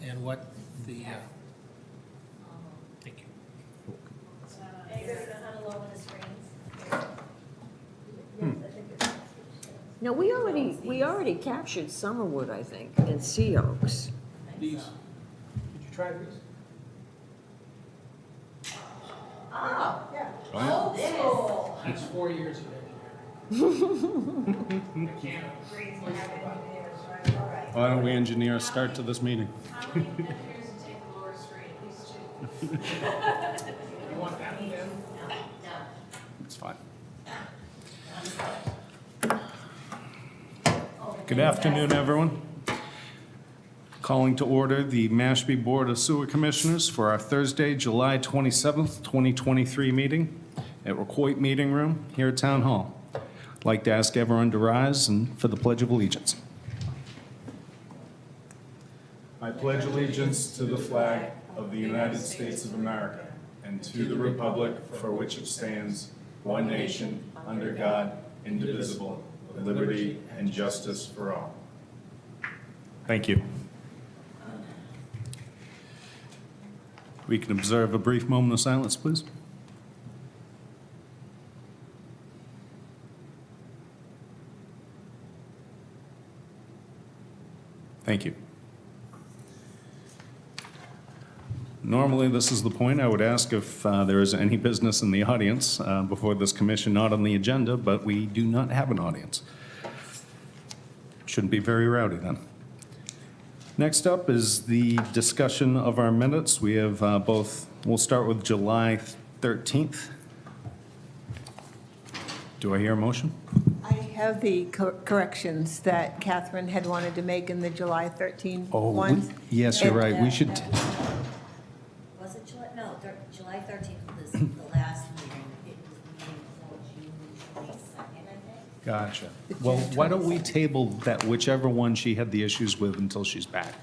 and what the, thank you. No, we already captured Summerwood, I think, and Sea Oaks. These, did you try these? That's 4 years of engineering. Why don't we engineer a start to this meeting? How many engineers would take the lower street? At least two. You want that one, Dan? It's fine. Good afternoon, everyone. Calling to order the Mashpee Board of Sewer Commissioners for our Thursday, July 27th, 2023 meeting at Requoit Meeting Room here at Town Hall. I'd like to ask everyone to rise and for the Pledge of Allegiance. I pledge allegiance to the flag of the United States of America and to the republic for which it stands, one nation, under God, indivisible, with liberty and justice for all. Thank you. We can observe a brief moment of silence, please. Thank you. Normally, this is the point I would ask if there is any business in the audience before this commission not on the agenda, but we do not have an audience. Shouldn't be very rowdy then. Next up is the discussion of our minutes. We have we'll start with July 13th. Do I hear a motion? I have the corrections that Catherine had wanted to make in the July 13 ones. Yes, you're right. We should, Was it July, no, July 13th was the last meeting. It was the meeting before June 22nd, I think. gotcha. Well, why don't we table that, whichever one she had the issues with until she's back?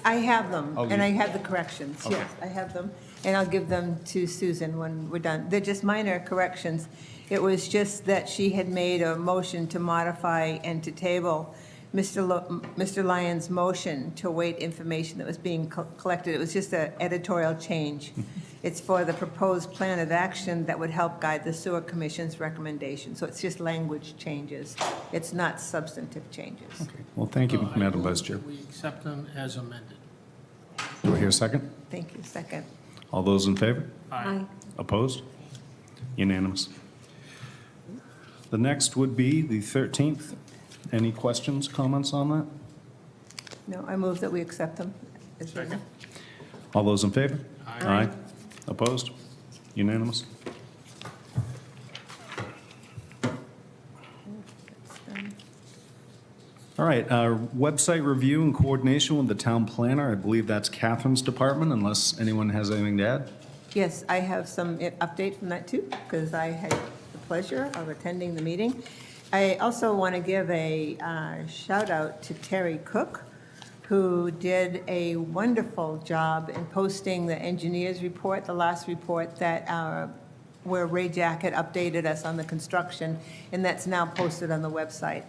I have them, Oh, and you- I have the corrections, Okay. yes, I have them. And I'll give them to Susan when we're done. They're just minor corrections. It was just that she had made a motion to modify and to table Mr. Lyon's motion to await information that was being collected. It was just an editorial change. It's for the proposed plan of action that would help guide the sewer commission's recommendation. So it's just language changes. It's not substantive changes. Okay. Well, thank you, I Madam move Vice Chair. that We accept them as amended. Do I hear a second? Thank you. Second. All those in favor? Aye. Opposed? Unanimous. The next would be the 13th. Any questions, comments on that? No, I move that we accept them as written. All those in favor? Aye. Opposed? Unanimous. All right, website review and coordination with the town planner. I believe that's Catherine's department, unless anyone has anything to add. Yes, I have some update from that too, because I had the pleasure of attending the meeting. I also want to give a shout out to Terry Cook, who did a wonderful job in posting the engineer's report, the last report that where Ray Jack had updated us on the construction, and that's now posted on the website.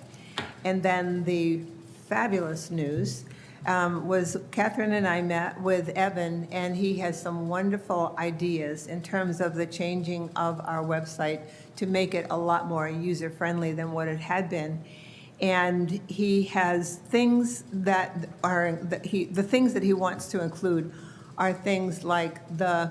And then the fabulous news was Catherine and I met with Evan, and he has some wonderful ideas in terms of the changing of our website to make it a lot more user-friendly than what it had been. And he has things that are, the things that he wants to include are things like the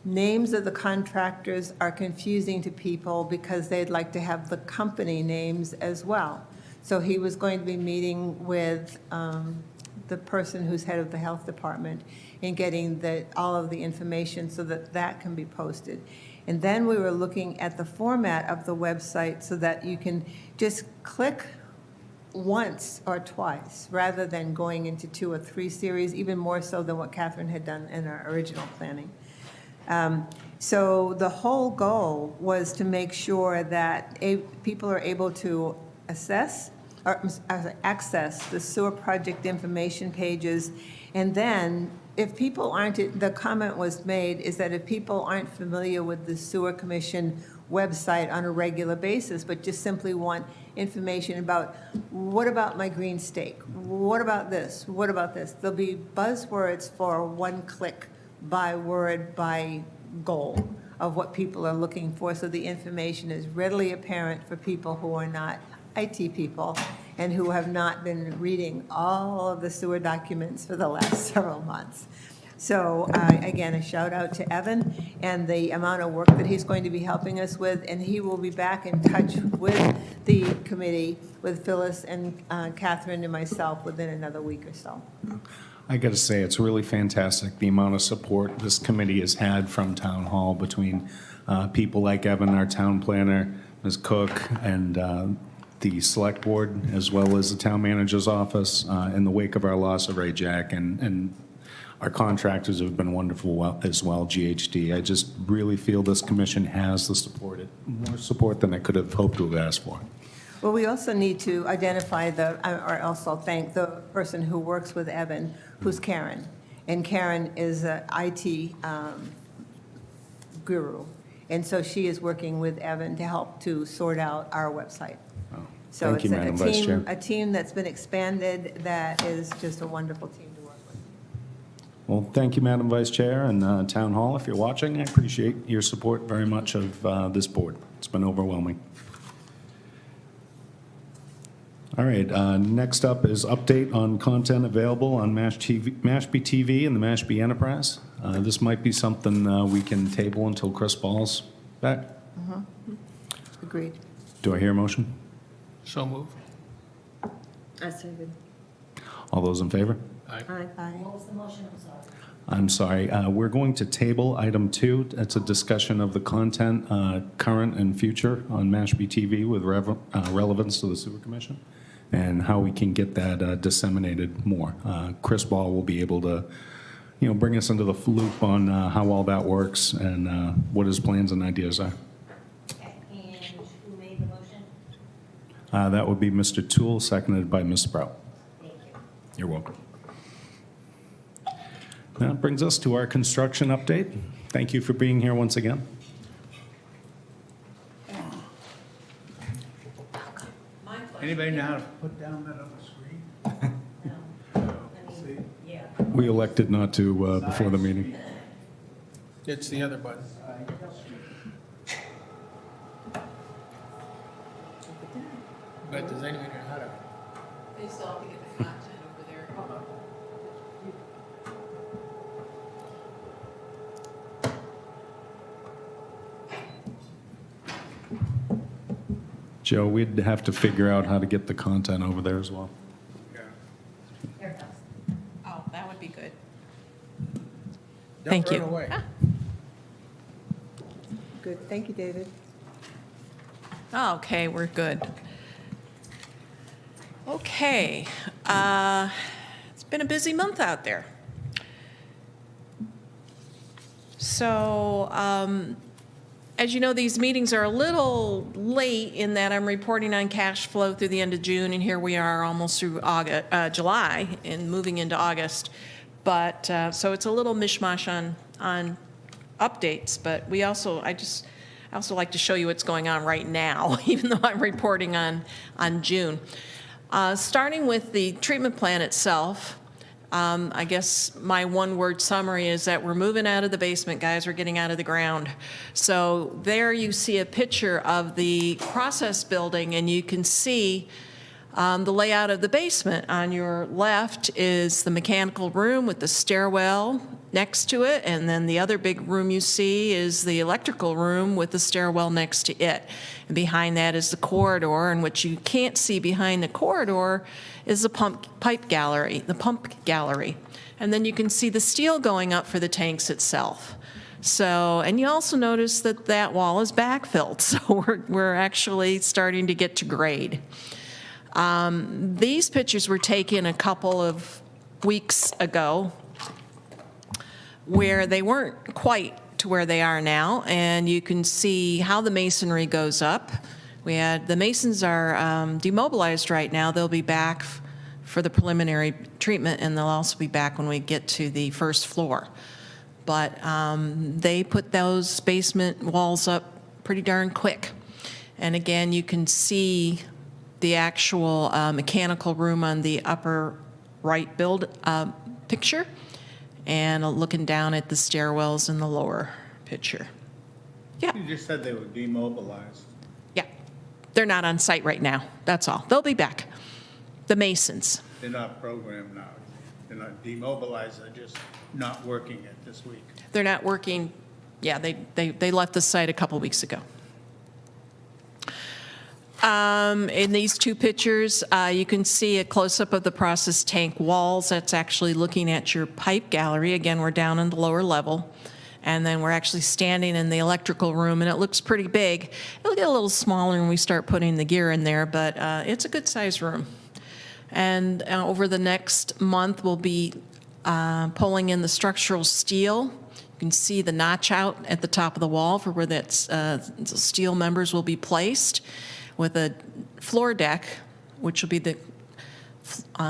names of the contractors are confusing to people because they'd like to have the company names as well. So he was going to be meeting with the person who's head of the health department and getting all of the information so that that can be posted. And then we were looking at the format of the website so that you can just click once or twice rather than going into 2 or 3 series, even more so than what Catherine had done in our original planning. So the whole goal was to make sure that people are able to access the sewer project information pages, and then if people aren't, the comment was made, is that if people aren't familiar with the Sewer Commission website on a regular basis, but just simply want information about, what about my green stake? What about this? What about this? There'll be buzzwords for one click by word, by goal of what people are looking for, so the information is readily apparent for people who are not IT people and who have not been reading all of the sewer documents for the last several months. So again, a shout out to Evan and the amount of work that he's going to be helping us with, and he will be back in touch with the committee, with Phyllis and Catherine and myself within another week or so. I got to say, it's really fantastic, the amount of support this committee has had from Town Hall between people like Evan, our town planner, Ms. Cook, and the select board, as well as the town manager's office, in the wake of our loss of Ray Jack, and our contractors have been wonderful as well, GHD. I just really feel this commission has the support, more support than I could have hoped to have asked for. Well, we also need to identify or also thank the person who works with Evan, who's Karen. And Karen is an IT guru. And so she is working with Evan to help to sort out our website. So Thank you, Madam it's Vice Chair. a team that's been expanded that is just a wonderful team to work with. Well, thank you, Madam Vice Chair, and Town Hall, if you're watching, I appreciate your support very much of this board. It's been overwhelming. All right, next up is update on content available on Mashpee TV and the Mashpee Enterprise. This might be something we can table until Chris Ball's back. Agreed. Do I hear a motion? So move. I second. All those in favor? Aye. Aye. What was the motion? I'm sorry. I'm sorry, we're going to table item 2. It's a discussion of the content, current and future on Mashpee TV with relevance to the Sewer Commission, and how we can get that disseminated more. Chris Ball will be able to, bring us into the loop on how all that works and what his plans and ideas are. Okay, and who made the motion? That would be Mr. Toole, seconded by Ms. Sprout. Thank you. You're welcome. That brings us to our construction update. Thank you for being here once again. My pleasure. Anybody know how to put down that other screen? I mean, yeah. We elected not to before the meeting. It's the other button. But does anyone know how to? They still have to get the content over there. Joe, we'd have to figure out how to get the content over there as well. Here it comes. Oh, that would be good. Don't Thank run you. away. Good. Thank you, David. Okay, we're good. Okay, it's been a busy month out there. So, as you know, these meetings are a little late in that I'm reporting on cash flow through the end of June, and here we are almost through July and moving into August. But, so it's a little mishmash on updates, but I also like to show you what's going on right now, even though I'm reporting on June. Starting with the treatment plant itself, I guess my one-word summary is that we're moving out of the basement, guys. We're getting out of the ground. So there you see a picture of the process building, and you can see the layout of the basement. On your left is the mechanical room with the stairwell next to it, and then the other big room you see is the electrical room with the stairwell next to it. And behind that is the corridor, and what you can't see behind the corridor is the pump gallery. And then you can see the steel going up for the tanks itself. So, and you also notice that that wall is backfilled, so we're actually starting to get to grade. These pictures were taken a couple of weeks ago, where they weren't quite to where they are now, and you can see how the masonry goes up. The masons are demobilized right now. They'll be back for the preliminary treatment, and they'll also be back when we get to the first floor. But they put those basement walls up pretty darn quick. And again, you can see the actual mechanical room on the upper right picture, and looking down at the stairwells in the lower picture. Yeah, You just said they were demobilized. yeah. They're not on site right now, that's all. They'll be back. The masons. They're not programmed now. They're not demobilized, they're just not working it this week. They're not working, yeah, they left the site a couple weeks ago. In these two pictures, you can see a close-up of the process tank walls. That's actually looking at your pipe gallery. Again, we're down in the lower level. And then we're actually standing in the electrical room, and it looks pretty big. It'll get a little smaller when we start putting the gear in there, but it's a good-sized room. And over the next month, we'll be pulling in the structural steel. You can see the notch out at the top of the wall for where that steel members will be placed, with a floor deck, which will be the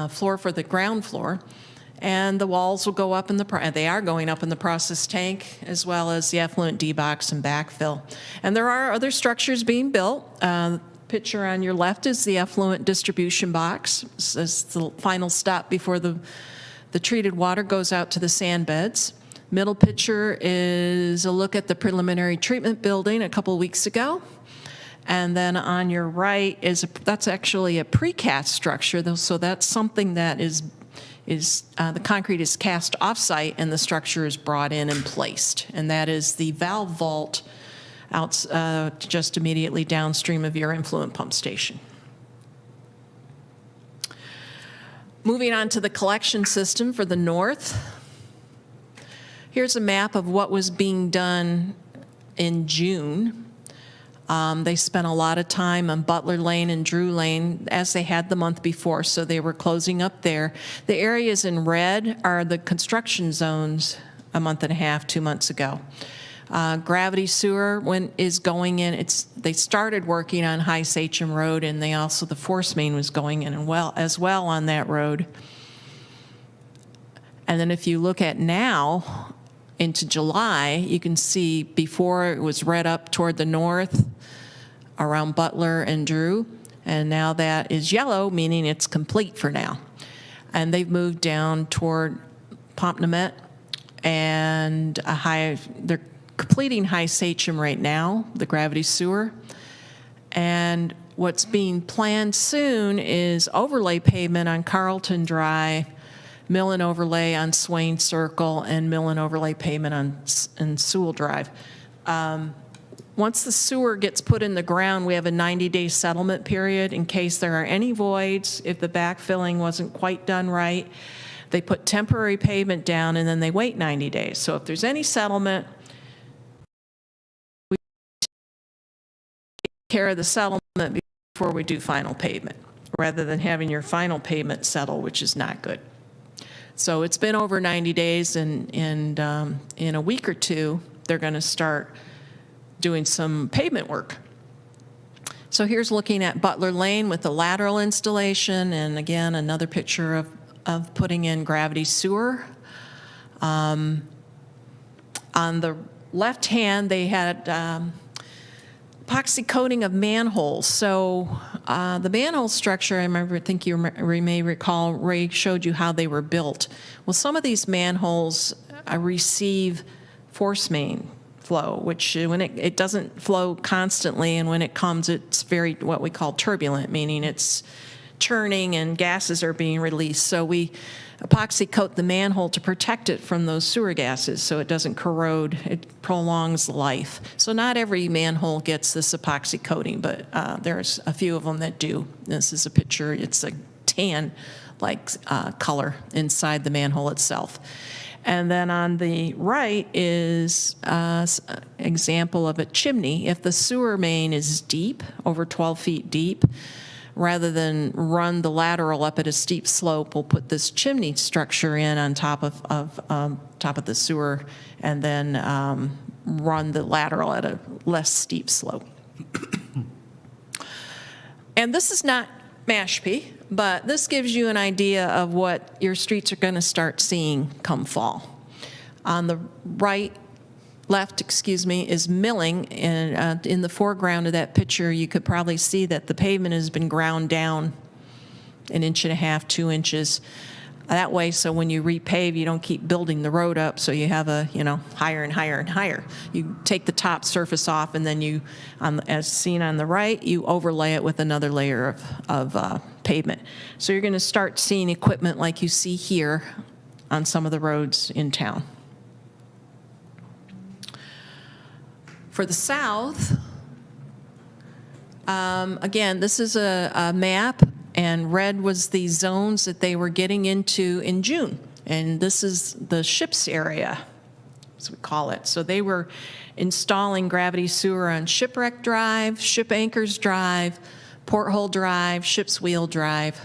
floor for the ground floor. And the walls will go up they are going up in the process tank, as well as the effluent D-box and backfill. And there are other structures being built. The picture on your left is the effluent distribution box. It's the final stop before the treated water goes out to the sand beds. Middle picture is a look at the preliminary treatment building a couple weeks ago. And then on your right that's actually a precast structure, so that's something that is the concrete is cast off-site and the structure is brought in and placed. And that is the valve vault out just immediately downstream of your influent pump station. Moving on to the collection system for the north. Here's a map of what was being done in June. They spent a lot of time on Butler Lane and Drew Lane, as they had the month before, so they were closing up there. The areas in red are the construction zones a month and a half, 2 months ago. Gravity sewer is going in. They started working on High Sachem Road, and the force main was going in as well on that road. And then if you look at now, into July, you can see before it was red up toward the north around Butler and Drew, and now that is yellow, meaning it's complete for now. And they've moved down toward Pompnemet, and they're completing High Sachem right now, the gravity sewer. And what's being planned soon is overlay pavement on Carlton Drive, mill and overlay on Swain Circle, and mill and overlay pavement on Sewell Drive. Once the sewer gets put in the ground, we have a 90-day settlement period in case there are any voids. If the backfilling wasn't quite done right, they put temporary pavement down, and then they wait 90 days. So if there's any settlement, we take care of the settlement before we do final pavement, rather than having your final pavement settle, which is not good. So it's been over 90 days, and in a week or two, they're going to start doing some pavement work. So here's looking at Butler Lane with the lateral installation, and again, another picture of putting in gravity sewer. On the left hand, they had epoxy coating of manholes. So the manhole structure, I think you may recall, Ray showed you how they were built. Well, some of these manholes receive force main flow, which when it doesn't flow constantly, and when it comes, it's very what we call turbulent, meaning it's churning and gases are being released. So we epoxy coat the manhole to protect it from those sewer gases so it doesn't corrode. It prolongs life. So not every manhole gets this epoxy coating, but there's a few of them that do. This is a picture. It's a tan-like color inside the manhole itself. And then on the right is an example of a chimney. If the sewer main is deep, over 12 feet deep, rather than run the lateral up at a steep slope, we'll put this chimney structure in on top of the sewer, and then run the lateral at a less steep slope. And this is not Mashpee, but this gives you an idea of what your streets are going to start seeing come fall. On the left, is milling, and in the foreground of that picture, you could probably see that the pavement has been ground down 1.5 inches, 2 inches. That way, so when you repave, you don't keep building the road up, so you have a, higher and higher and higher. You take the top surface off, and then you, as seen on the right, you overlay it with another layer of pavement. So you're going to start seeing equipment like you see here on some of the roads in town. For the south, again, this is a map, and red was the zones that they were getting into in June. And this is the ships area, as we call it. So they were installing gravity sewer on Shipwreck Drive, Ship Anchors Drive, Porthole Drive, Ship's Wheel Drive,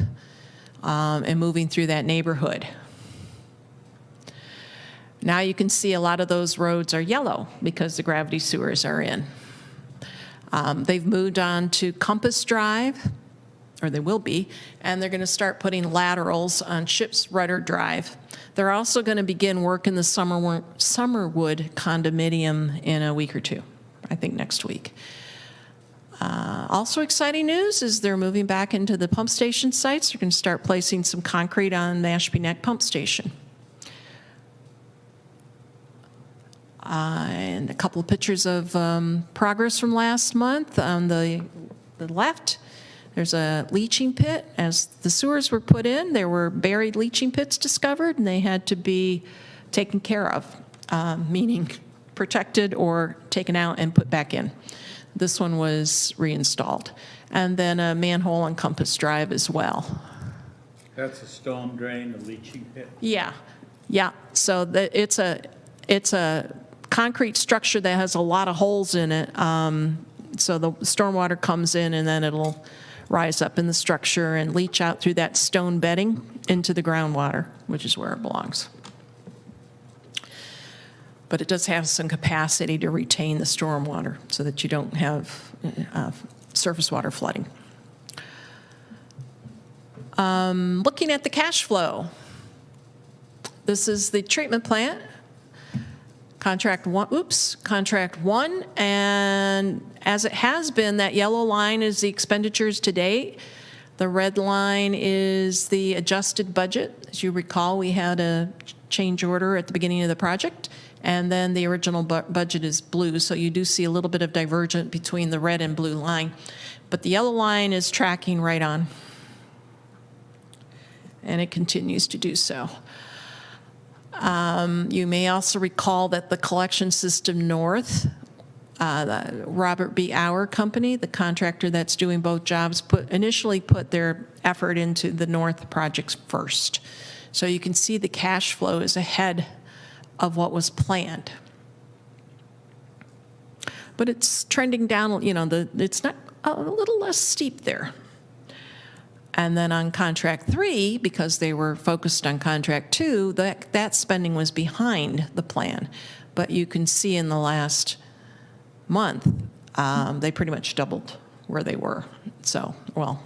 and moving through that neighborhood. Now you can see a lot of those roads are yellow because the gravity sewers are in. They've moved on to Compass Drive, or they will be, and they're going to start putting laterals on Ship's Rudder Drive. They're also going to begin work in the Summerwood condominium in a week or two, I think next week. Also exciting news is they're moving back into the pump station sites. They're going to start placing some concrete on Mashpee Neck Pump Station. And a couple of pictures of progress from last month. On the left, there's a leaching pit. As the sewers were put in, there were buried leaching pits discovered, and they had to be taken care of, meaning protected or taken out and put back in. This one was reinstalled. And then a manhole on Compass Drive as well. That's a storm drain, a leaching pit. Yeah. So it's a concrete structure that has a lot of holes in it. So the stormwater comes in, and then it'll rise up in the structure and leach out through that stone bedding into the groundwater, which is where it belongs. But it does have some capacity to retain the stormwater so that you don't have surface water flooding. Looking at the cash flow, this is the treatment plant. Contract one, and as it has been, that yellow line is the expenditures to date. The red line is the adjusted budget. As you recall, we had a change order at the beginning of the project, and then the original budget is blue, so you do see a little bit of divergence between the red and blue line. But the yellow line is tracking right on, and it continues to do so. You may also recall that the Collection System North, the Robert B. Auer Company, the contractor that's doing both jobs, initially put their effort into the North projects first. So you can see the cash flow is ahead of what was planned. But it's trending down, it's not a little less steep there. And then on contract 3, because they were focused on contract 2, that spending was behind the plan. But you can see in the last month, they pretty much doubled where they were. So, well,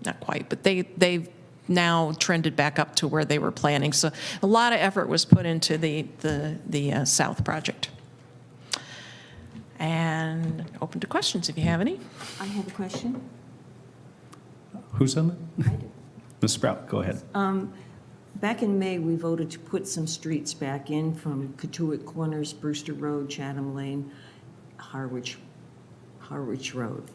not quite, but they've now trended back up to where they were planning. So a lot of effort was put into the South project. And open to questions if you have any. I have a question. Who's on that? Ms. Sprout, go ahead. Back in May, we voted to put some streets back in from Katuitt Corners, Brewster Road, Chatham Lane, Harwich Road.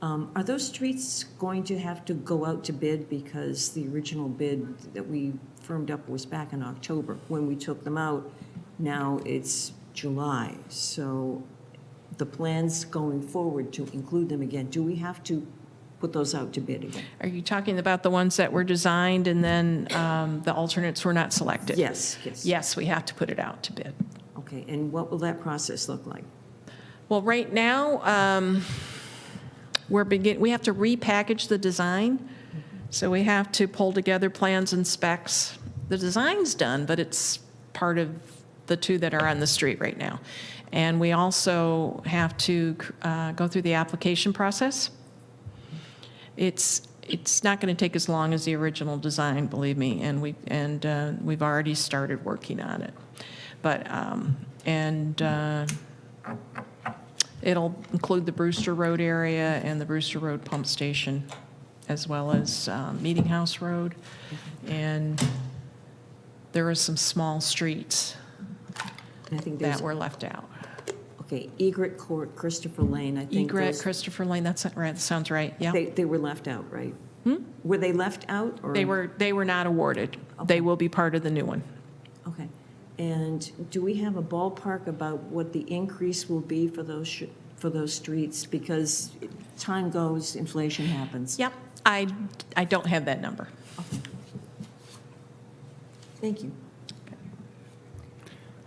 Are those streets going to have to go out to bid because the original bid that we firmed up was back in October when we took them out? Now it's July, so the plans going forward to include them again, do we have to put those out to bid again? Are you talking about the ones that were designed and then the alternates were not selected? Yes. Yes, we have to put it out to bid. Okay, and what will that process look like? Well, right now, we have to repackage the design. So we have to pull together plans and specs. The design's done, but it's part of the 2 that are on the street right now. And we also have to go through the application process. It's it's not going to take as long as the original design, believe me, and we've already started working on it. But, it'll include the Brewster Road area and the Brewster Road Pump Station, as well as Meeting House Road. And there are some small streets And I think there's, that were left out. okay, Egret Court, Christopher Lane, I think Egret, those, Christopher Lane, that's right, that sounds right, yeah. they were left out, right? Were they left out, or? They were not awarded. They will be part of the new one. Okay. And do we have a ballpark about what the increase will be for those streets? Because time goes, inflation happens. Yep, I don't have that number. Thank you.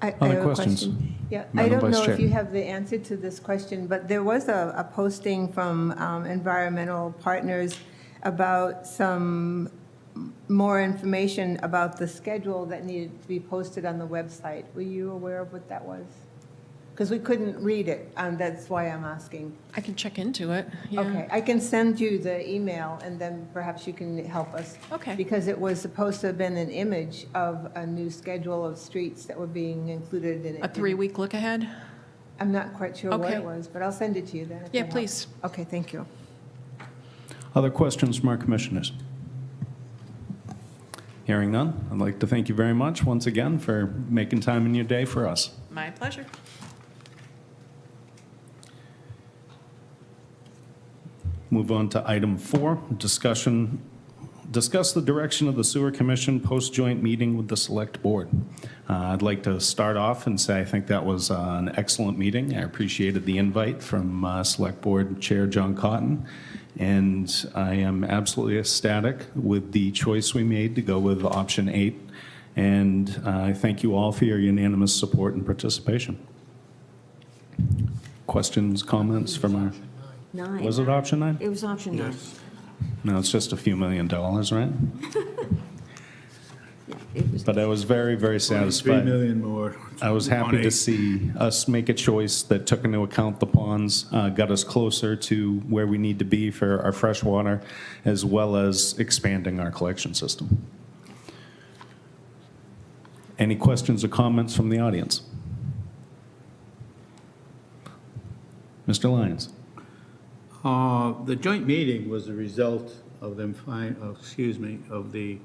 I Other have a questions? question. Yeah, I Madam don't Vice know Chair. if you have the answer to this question, but there was a posting from Environmental Partners about some more information about the schedule that needed to be posted on the website. Were you aware of what that was? Because we couldn't read it, that's why I'm asking. I can check into it, yeah. Okay, I can send you the email, and then perhaps you can help us. Okay. Because it was supposed to have been an image of a new schedule of streets that were being included in it. A 3-week look ahead? I'm not quite sure what Okay. it was, but I'll send it to you then. if Yeah, that please. helps. Okay, thank you. Other questions from our commissioners? Hearing none, I'd like to thank you very much once again for making time in your day for us. My pleasure. Move on to item 4, discuss the direction of the Sewer Commission post-joint meeting with the Select Board. I'd like to start off and say I think that was an excellent meeting. I appreciated the invite from Select Board Chair John Cotton, and I am absolutely ecstatic with the choice we made to go with option 8, and I thank you all for your unanimous support and participation. Questions, comments from our... 9. Was it option 9? It was option 9. No, it's just a few $1 million, right? Yeah, it was, But I was very, very 3 satisfied. million more. I was happy to see us make a choice that took into account the ponds, got us closer to where we need to be for our fresh water, as well as expanding our collection system. Any questions or comments from the audience? Mr. Lyons? The joint meeting was a result of them of the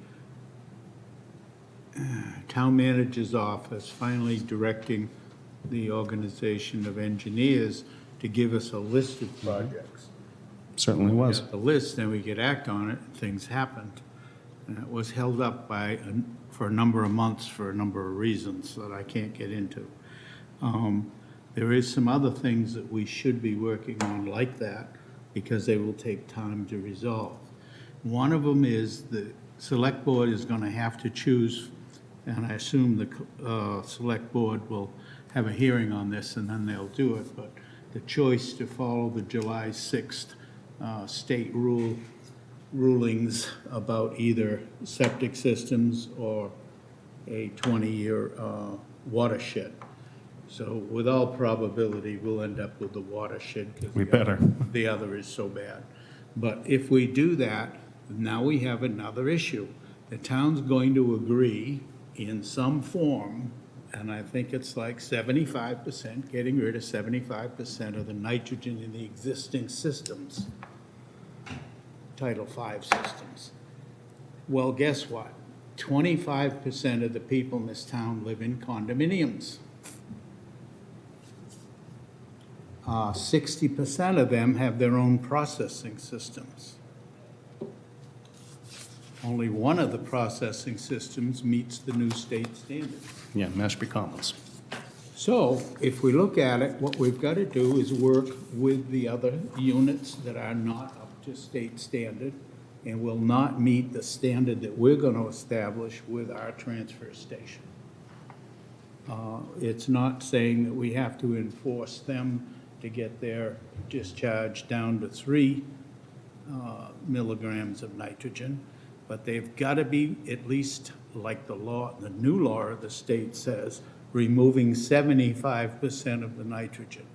town manager's office finally directing the organization of engineers to give us a list of projects. Certainly was. The list, then we could act on it, and things happened. And it was held up for a number of months for a number of reasons that I can't get into. There is some other things that we should be working on like that, because they will take time to resolve. One of them is the Select Board is going to have to choose, and I assume the Select Board will have a hearing on this, and then they'll do it, but the choice to follow the July 6th state rulings about either septic systems or a 20-year watershed. So with all probability, we'll end up with the watershed. 'cause We better. The other is so bad. But if we do that, now we have another issue. The town's going to agree in some form, and I think it's like 75%, getting rid of 75% of the nitrogen in the existing systems, Title V systems. Well, guess what? 25% of the people in this town live in condominiums. 60% of them have their own processing systems. Only one of the processing systems meets the new state standards. Yeah, Mashpee Commons. So if we look at it, what we've got to do is work with the other units that are not up to state standard and will not meet the standard that we're going to establish with our transfer station. It's not saying that we have to enforce them to get their discharge down to 3 milligrams of nitrogen, but they've got to be at least, like the law, the new law of the state says, removing 75% of the nitrogen.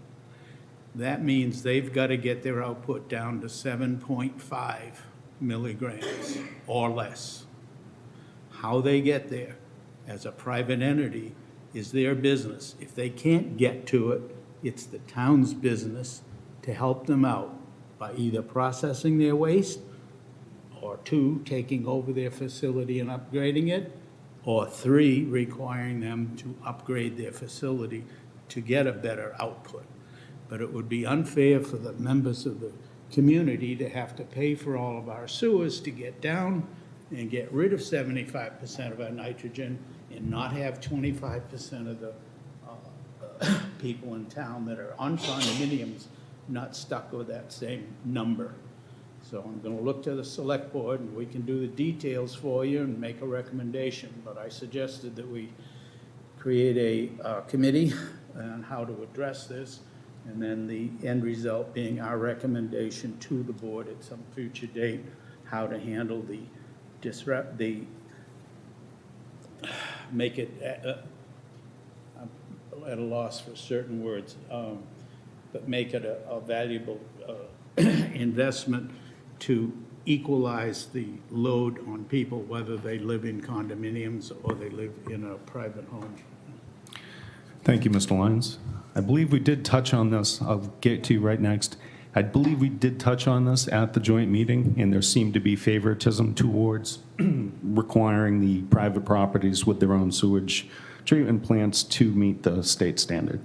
That means they've got to get their output down to 7.5 milligrams or less. How they get there as a private entity is their business. If they can't get to it, it's the town's business to help them out by either processing their waste, or 2, taking over their facility and upgrading it, or 3, requiring them to upgrade their facility to get a better output. But it would be unfair for the members of the community to have to pay for all of our sewers to get down and get rid of 75% of our nitrogen and not have 25% of the people in town that are on condominiums not stuck with that same number. So I'm going to look to the select board, and we can do the details for you and make a recommendation. But I suggested that we create a committee on how to address this, and then the end result being our recommendation to the board at some future date, how to handle make it, I'm at a loss for certain words, but make it a valuable investment to equalize the load on people, whether they live in condominiums or they live in a private home. Thank you, Mr. Lyons. I believe we did touch on this. I'll get to you right next. I believe we did touch on this at the joint meeting, and there seemed to be favoritism towards requiring the private properties with their own sewage treatment plants to meet the state standard.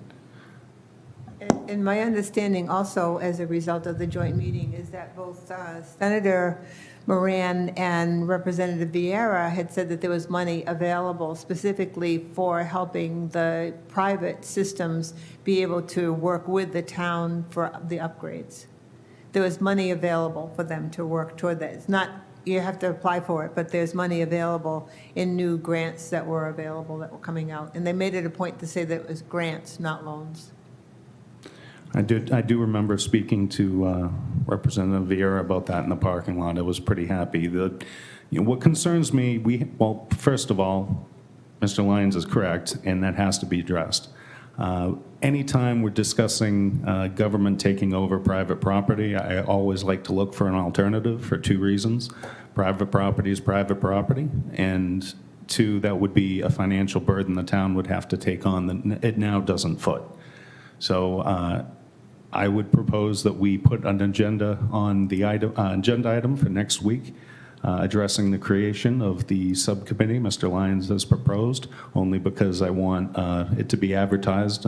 And my understanding also, as a result of the joint meeting, is that both Senator Moran and Representative Vieira had said that there was money available specifically for helping the private systems be able to work with the town for the upgrades. There was money available for them to work toward that. It's not, you have to apply for it, but there's money available in new grants that were available that were coming out. And they made it a point to say that it was grants, not loans. I do remember speaking to Representative Vieira about that in the parking lot. I was pretty happy. What concerns me, well, first of all, Mr. Lyons is correct, and that has to be addressed. Anytime we're discussing government taking over private property, I always like to look for an alternative for 2 reasons. Private property is private property, and 2, that would be a financial burden the town would have to take on that it now doesn't foot. So I would propose that we put an agenda on the agenda item for next week, addressing the creation of the subcommittee Mr. Lyons has proposed, only because I want it to be advertised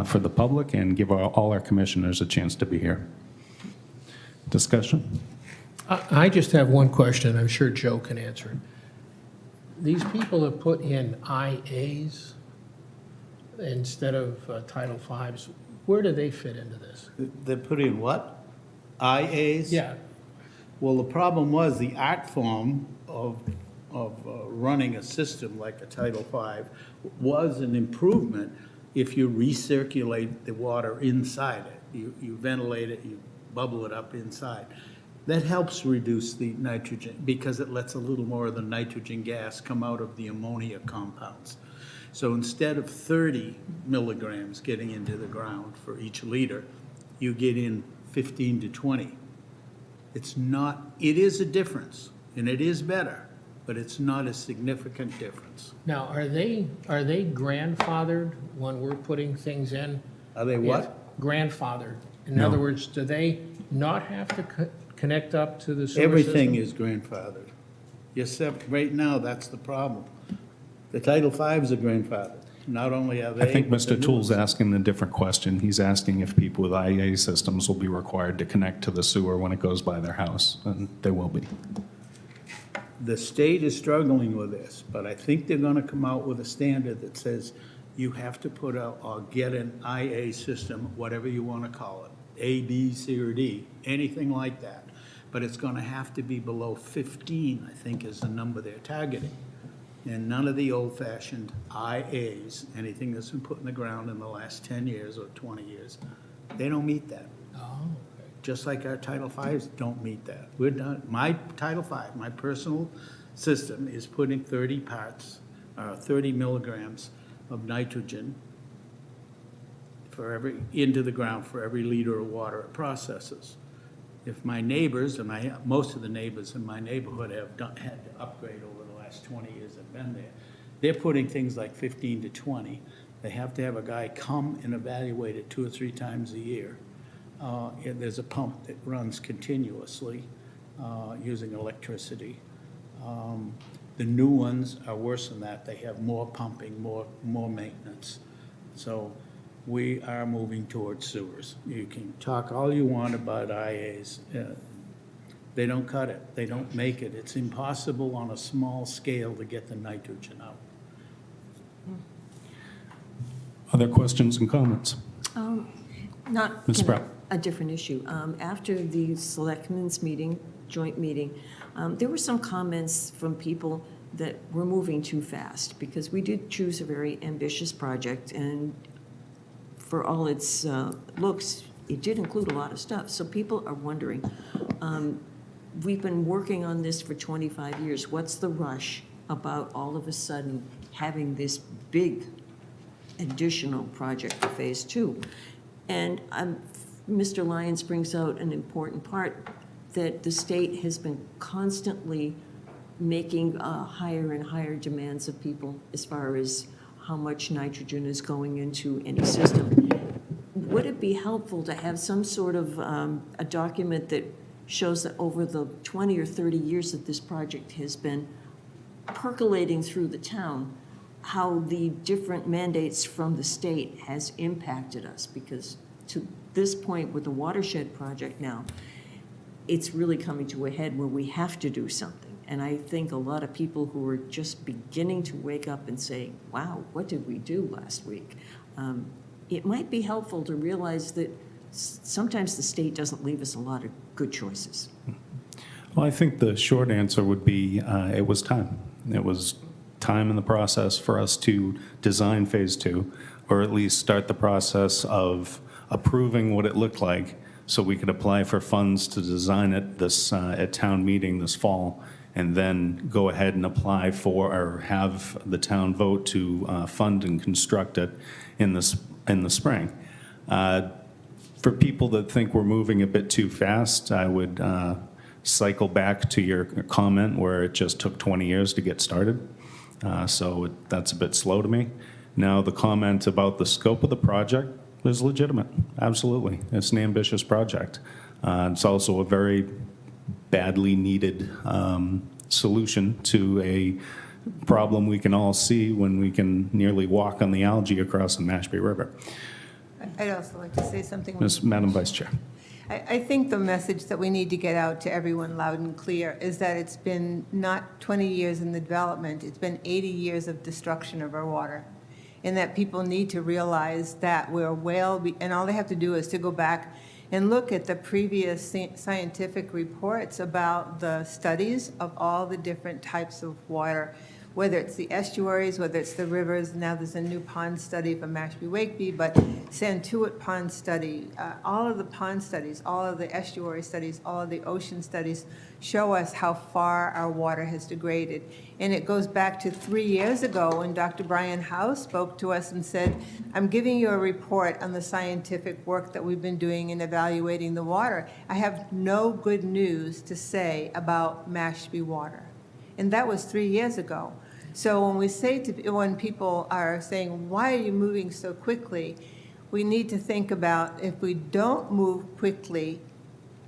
for the public and give all our commissioners a chance to be here. Discussion? I just have one question. I'm sure Joe can answer it. These people have put in IAs instead of Title V's. Where do they fit into this? They put in what? IAs? Yeah, Well, the problem was the art form of running a system like a Title V was an improvement if you recirculate the water inside it. You ventilate it, you bubble it up inside. That helps reduce the nitrogen because it lets a little more of the nitrogen gas come out of the ammonia compounds. So instead of 30 milligrams getting into the ground for each liter, you get in 15 to 20. It's not, it is a difference, and it is better, but it's not a significant difference. now, are they grandfathered when we're putting things in? Are they what? Grandfathered. In No. other words, do they not have to connect up to the sewer Everything system? is grandfathered. Except right now, that's the problem. The Title V's are grandfathered. Not only are they. I think but the Mr. Toole's newest- asking a different question. He's asking if people with IA systems will be required to connect to the sewer when it goes by their house, and they will be. The state is struggling with this, but I think they're gonna come out with a standard that says you have to put out or get an IA system, whatever you wanna call it, A, B, C, or D, anything like that. But it's gonna have to be below 15, I think is the number they're targeting. And none of the old-fashioned IAs, anything that's been put in the ground in the last 10 years or 20 years, they don't meet that. Oh, okay. Just like our Title V's don't meet that. We're done, my Title V, my personal system is putting 30 milligrams of nitrogen into the ground for every liter of water it processes. if my neighbors, and most of the neighbors in my neighborhood had to upgrade over the last 20 years I've been there, they're putting things like 15 to 20. They have to have a guy come and evaluate it 2 or 3 times a year. And there's a pump that runs continuously using electricity. The new ones are worse than that. They have more pumping, more maintenance. So we are moving towards sewers. You can talk all you want about IAs. They don't cut it. They don't make it. It's impossible on a small scale to get the nitrogen out. Other questions and comments? Not Ms. Sprout. a different issue. After the selectmen's meeting, joint meeting, there were some comments from people that we're moving too fast, because we did choose a very ambitious project, and for all its looks, it did include a lot of stuff. So people are wondering, we've been working on this for 25 years. What's the rush about all of a sudden having this big additional project for Phase 2? And Mr. Lyons brings out an important part, that the state has been constantly making higher and higher demands of people as far as how much nitrogen is going into any system. Would it be helpful to have some sort of a document that shows that over the 20 or 30 years that this project has been percolating through the town, how the different mandates from the state has impacted us? Because to this point with the watershed project now, it's really coming to a head where we have to do something. And I think a lot of people who are just beginning to wake up and say, wow, what did we do last week? It might be helpful to realize that sometimes the state doesn't leave us a lot of good choices. Well, I think the short answer would be it was time. It was time in the process for us to design Phase 2, or at least start the process of approving what it looked like so we could apply for funds to design it this at town meeting this fall, and then go ahead and apply for, or have the town vote to fund and construct it in the spring. For people that think we're moving a bit too fast, I would cycle back to your comment where it just took 20 years to get started. That's a bit slow to me. Now, the comment about the scope of the project is legitimate. Absolutely. It's an ambitious project. It's also a very badly needed solution to a problem we can all see when we can nearly walk on the algae across the Mashpee River. I'd also like to say something. Madam Vice Chair. I think the message that we need to get out to everyone loud and clear is that it's been not 20 years in the development, it's been 80 years of destruction of our water. And that people need to realize that we're and all they have to do is to go back and look at the previous scientific reports about the studies of all the different types of water, whether it's the estuaries, whether it's the rivers. Now there's a new pond study from Mashpee Wakeby, but Santuit Pond study, all of the pond studies, all of the estuary studies, all of the ocean studies show us how far our water has degraded. And it goes back to 3 years ago when Dr. Brian Howe spoke to us and said, I'm giving you a report on the scientific work that we've been doing in evaluating the water. I have no good news to say about Mashpee water. And that was 3 years ago. So when we say when people are saying, why are you moving so quickly? We need to think about, if we don't move quickly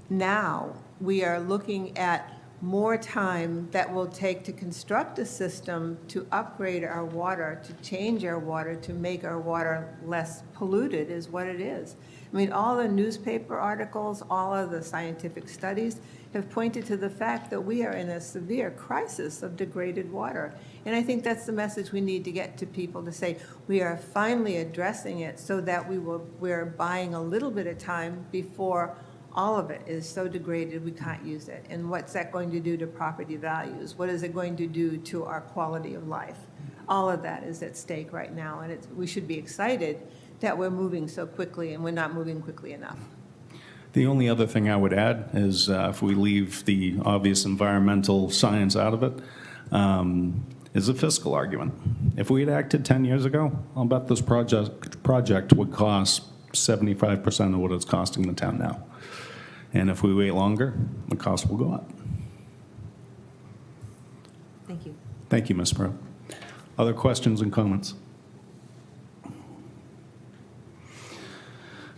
now, we are looking at more time that will take to construct a system to upgrade our water, to change our water, to make our water less polluted is what it is. I mean, all the newspaper articles, all of the scientific studies have pointed to the fact that we are in a severe crisis of degraded water. And I think that's the message we need to get to people, to say we are finally addressing it so that we're buying a little bit of time before all of it is so degraded we can't use it. And what's that going to do to property values? What is it going to do to our quality of life? All of that is at stake right now, and we should be excited that we're moving so quickly, and we're not moving quickly enough. The only other thing I would add is if we leave the obvious environmental science out of it, is a fiscal argument. If we had acted 10 years ago, I'll bet this project would cost 75% of what it's costing the town now. And if we wait longer, the cost will go up. Thank you. Thank you, Ms. Pro. Other questions and comments?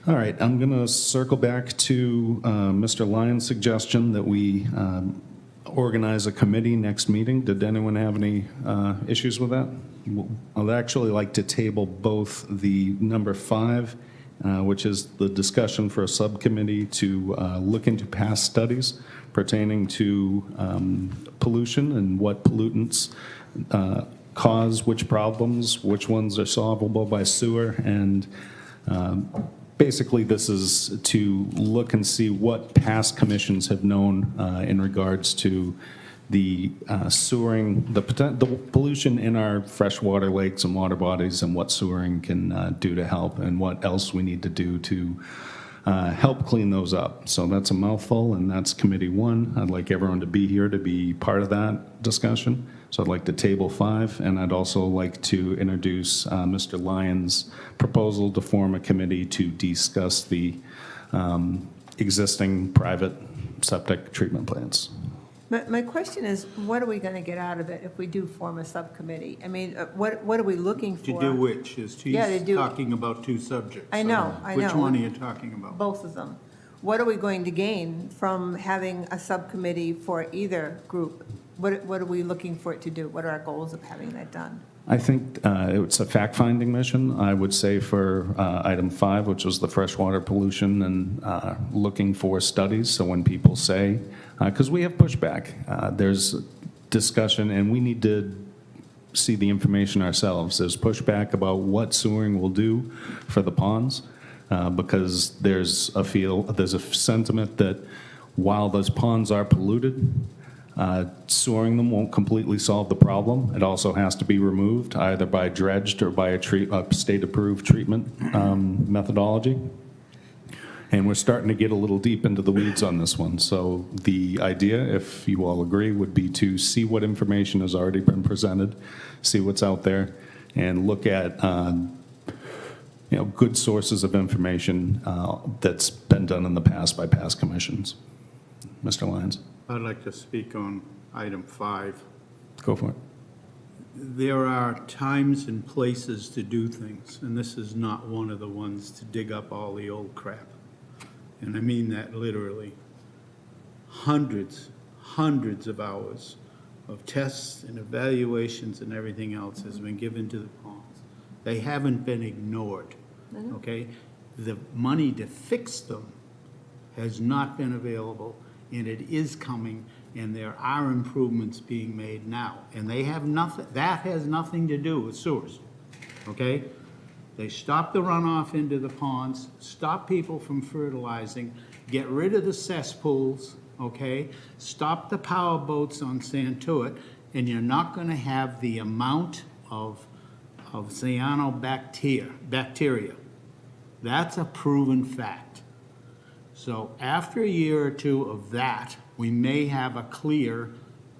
All right, I'm going to circle back to Mr. Lyons' suggestion that we organize a committee next meeting. Did anyone have any issues with that? I'd actually like to table both the number 5, which is the discussion for a subcommittee to look into past studies pertaining to pollution and what pollutants cause which problems, which ones are solvable by sewer, and basically, this is to look and see what past commissions have known in regards to the sewering, the pollution in our freshwater lakes and water bodies, and what sewering can do to help, and what else we need to do to help clean those up. So that's a mouthful, and that's Committee 1. I'd like everyone to be here to be part of that discussion. So I'd like to table 5, and I'd also like to introduce Mr. Lyons' proposal to form a committee to discuss the existing private septic treatment plants. My question is, what are we going to get out of it if we do form a subcommittee? I mean, what are we looking for? To do which? Is Yeah, to he's do- talking about 2 subjects. I know, I know. Which one are you talking about? Both of them. What are we going to gain from having a subcommittee for either group? What are we looking for it to do? What are our goals of having that done? I think it's a fact-finding mission, I would say, for item 5, which was the freshwater pollution, and looking for studies. So when people say, because we have pushback, there's discussion, and we need to see the information ourselves. There's pushback about what sewering will do for the ponds, because there's a sentiment that while those ponds are polluted, sewering them won't completely solve the problem. It also has to be removed either by dredged or by a state-approved treatment methodology. And we're starting to get a little deep into the weeds on this one. So the idea, if you all agree, would be to see what information has already been presented, see what's out there, and look at good sources of information that's been done in the past by past commissions. Mr. Lyons, I'd like to speak on item 5. go for it. There are times and places to do things, and this is not one of the ones to dig up all the old crap. And I mean that literally. Hundreds of hours of tests and evaluations and everything else has been given to the ponds. They haven't been ignored, okay? The money to fix them has not been available, and it is coming, and there are improvements being made now. And they have nothing, that has nothing to do with sewers, okay? They stop the runoff into the ponds, stop people from fertilizing, get rid of the cesspools, okay? Stop the power boats on Santuit, and you're not gonna have the amount of cyanobacteria. That's a proven fact. So after a year or 2 of that, we may have a clear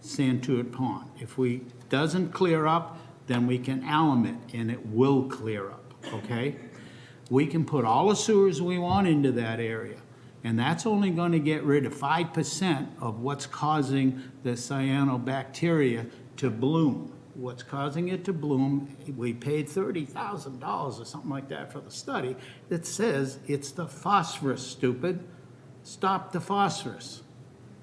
Santuit pond. If we doesn't clear up, then we can alum it, and it will clear up, okay? We can put all the sewers we want into that area, and that's only going to get rid of 5% of what's causing the cyanobacteria to bloom. What's causing it to bloom, we paid $30,000 or something like that for the study that says it's the phosphorus, stupid. Stop the phosphorus.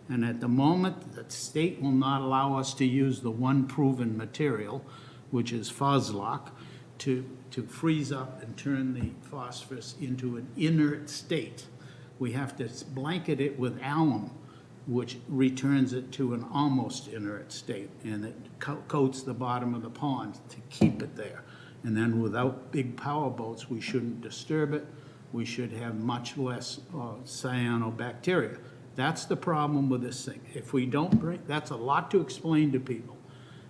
And at the moment, the state will not allow us to use the one proven material, which is Foslock, to freeze up and turn the phosphorus into an inert state. We have to blanket it with alum, which returns it to an almost inert state, and it coats the bottom of the pond to keep it there. And then without big power boats, we shouldn't disturb it. We should have much less cyanobacteria. That's the problem with this thing. If we don't bring, that's a lot to explain to people.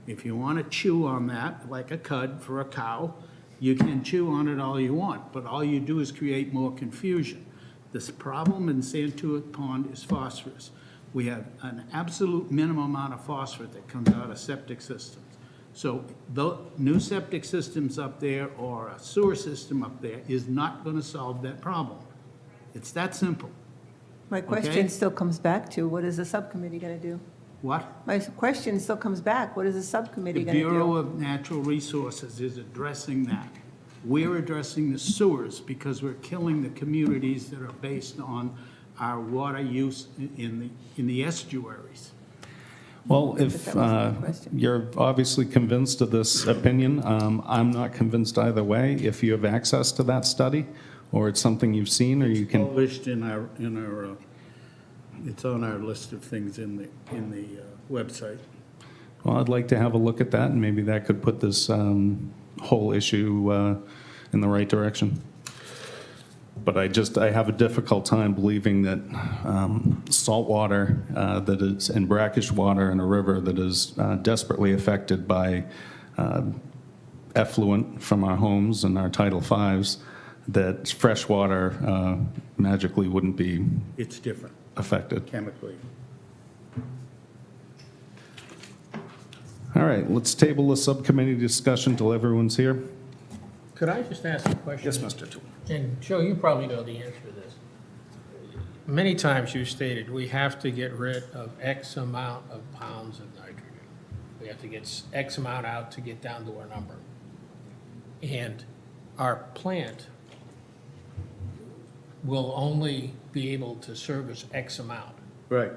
If you want to chew on that like a cud for a cow, you can chew on it all you want, but all you do is create more confusion. This problem in Santuit Pond is phosphorus. We have an absolute minimum amount of phosphorus that comes out of septic systems. So the new septic systems up there or a sewer system up there is not going to solve that problem. It's that simple. My question Okay. still comes back to, what is the subcommittee going to do? What? My question still comes back, what is the subcommittee The going to do? Bureau of Natural Resources is addressing that. We're addressing the sewers because we're killing the communities that are based on our water use in the estuaries. Well, But if that wasn't my question. you're obviously convinced of this opinion, I'm not convinced either way. If you have access to that study, or it's something you've seen, or you can, Published in our, it's on our list of things in the website. well, I'd like to have a look at that, and maybe that could put this whole issue in the right direction. But I have a difficult time believing that salt water that is, and brackish water in a river that is desperately affected by effluent from our homes and our Title Vs, that fresh water magically wouldn't be It's different affected. chemically. All right, let's table the subcommittee discussion till everyone's here. Could I just ask a question? Yes, Mr. Toole. And Joe, you probably know the answer to this. Many times you stated, we have to get rid of X amount of pounds of nitrogen. We have to get X amount out to get down to our number. And our plant will only be able to service X amount. Right.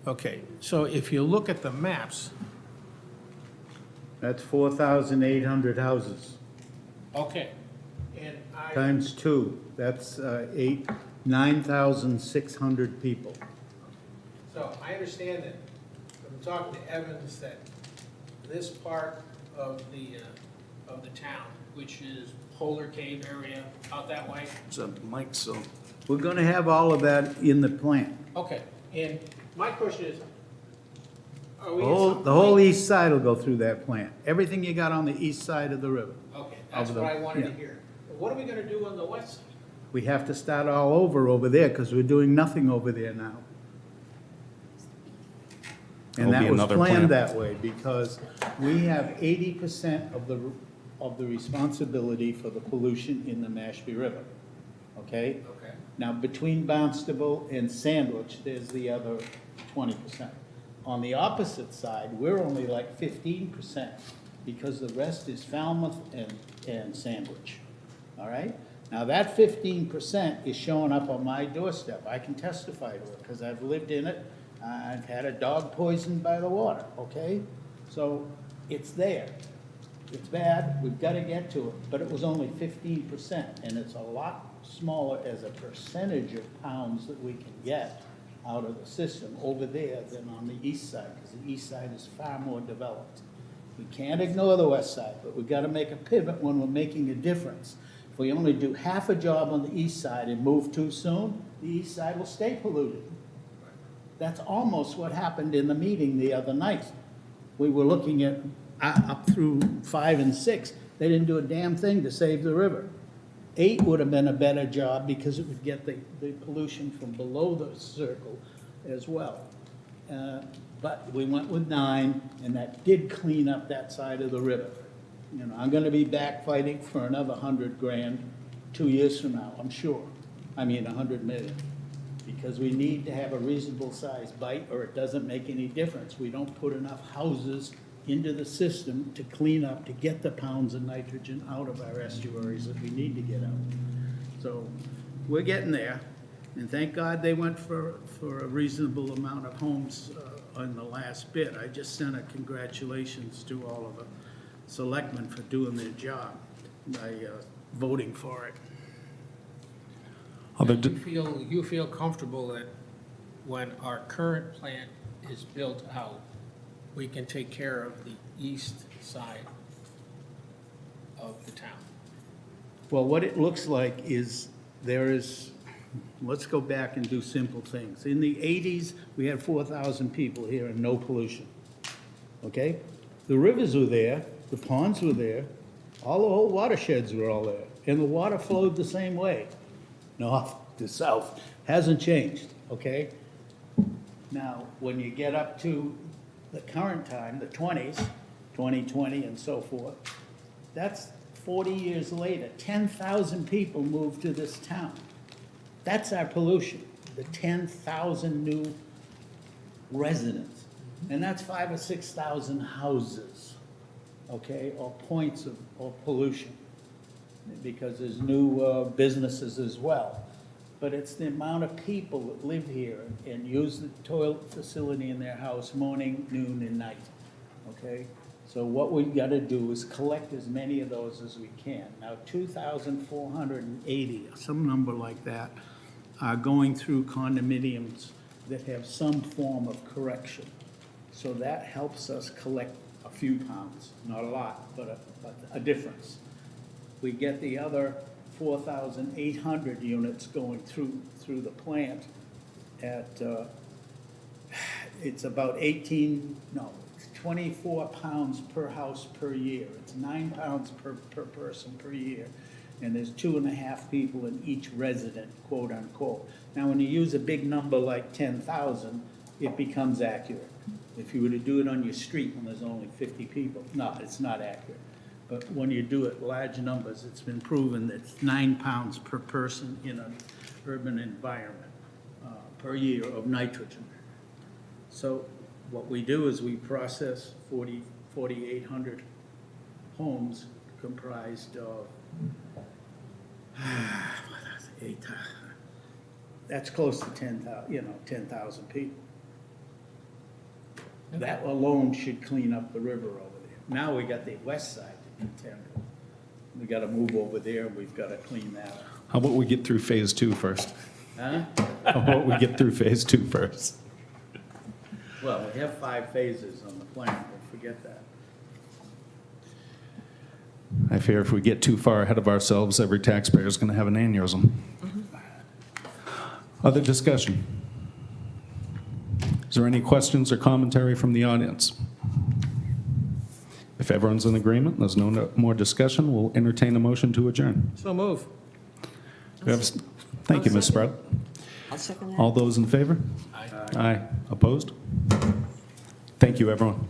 Okay, so if you look at the maps, That's 4,800 houses okay, and I, times two. That's 9,600 people. so I understand that, from talking to Evans, that this part of the town, which is Polar Cave area out that way, Is that Mike, so? We're going to have all of that in the plan. okay, and my question is, are we The at whole, some the whole point- east side will go through that plant. Everything you got on the east side of the river. Okay, that's of the- what I wanted to yeah. hear. What are we gonna do on the west side? We have to start all over there because we're doing nothing over there now. There'll And be that was another planned plant. that way because we have 80% of the responsibility for the pollution in the Mashpee River, okay? Okay. Now, between Barnstable and Sandwich, there's the other 20%. On the opposite side, we're only like 15% because the rest is Falmouth and Sandwich, all right? Now, that 15% is showing up on my doorstep. I can testify to it because I've lived in it. I've had a dog poisoned by the water, okay? So it's there. It's bad, we've got to get to it, but it was only 15%, and it's a lot smaller as a percentage of pounds that we can get out of the system over there than on the east side, because the east side is far more developed. We can't ignore the west side, but we've got to make a pivot when we're making a difference. If we only do half a job on the east side and move too soon, the east side will stay polluted. That's almost what happened in the meeting the other night. We were looking at up through 5 and 6. They didn't do a damn thing to save the river. 8 would have been a better job because it would get the pollution from below the circle as well. But we went with 9, and that did clean up that side of the river. You know, I'm gonna be back fighting for another 100 grand 2 years from now, I'm sure. I mean, 100 million. Because we need to have a reasonable sized bite, or it doesn't make any difference. We don't put enough houses into the system to clean up, to get the pounds of nitrogen out of our estuaries that we need to get out. So we're getting there, and thank God they went for a reasonable amount of homes on the last bit. I just sent a congratulations to all of the selectmen for doing their job by voting for it. You feel comfortable that when our current plant is built out, we can take care of the east side of the town? Well, what it looks like is let's go back and do simple things. In the 80s, we had 4,000 people here and no pollution, okay? The rivers were there, the ponds were there, the whole watersheds were all there, and the water flowed the same way, north to south. Hasn't changed, okay? Now, when you get up to the current time, the 20s, 2020 and so forth, that's 40 years later, 10,000 people moved to this town. That's our pollution. the 10,000 new residents. And that's 5,000 or 6,000 houses, okay, or points of pollution, because there's new businesses as well. But it's the amount of people that live here and use the toilet facility in their house morning, noon, and night, okay? So what we gotta do is collect as many of those as we can. Now, 2,480, some number like that, are going through condominiums that have some form of correction. So that helps us collect a few pounds, not a lot, but a difference. We get the other 4,800 units going through the plant at, it's about 24 pounds per house per year. It's 9 pounds per person per year. And there's 2.5 people in each resident, quote unquote. Now, when you use a big number like 10,000, it becomes accurate. If you were to do it on your street when there's only 50 people, no, it's not accurate. But when you do it large numbers, it's been proven that it's 9 pounds per person in an urban environment per year of nitrogen. So what we do is we process 4,800 homes comprised of, that's close to 10,000 people. That alone should clean up the river over there. Now we got the west side to contend with. We gotta move over there, we've gotta clean that up. How about we get through phase 2 first? Huh? How about we get through phase 2 first? Well, we have 5 phases on the plan, don't forget that. I fear if we get too far ahead of ourselves, every taxpayer is going to have an aneurysm. Other discussion? Is there any questions or commentary from the audience? If everyone's in agreement, there's no more discussion, we'll entertain a motion to adjourn. So move. We have Thank you, Ms. Sprout. I'll second that. All those in favor? Aye. Opposed? Thank you, everyone.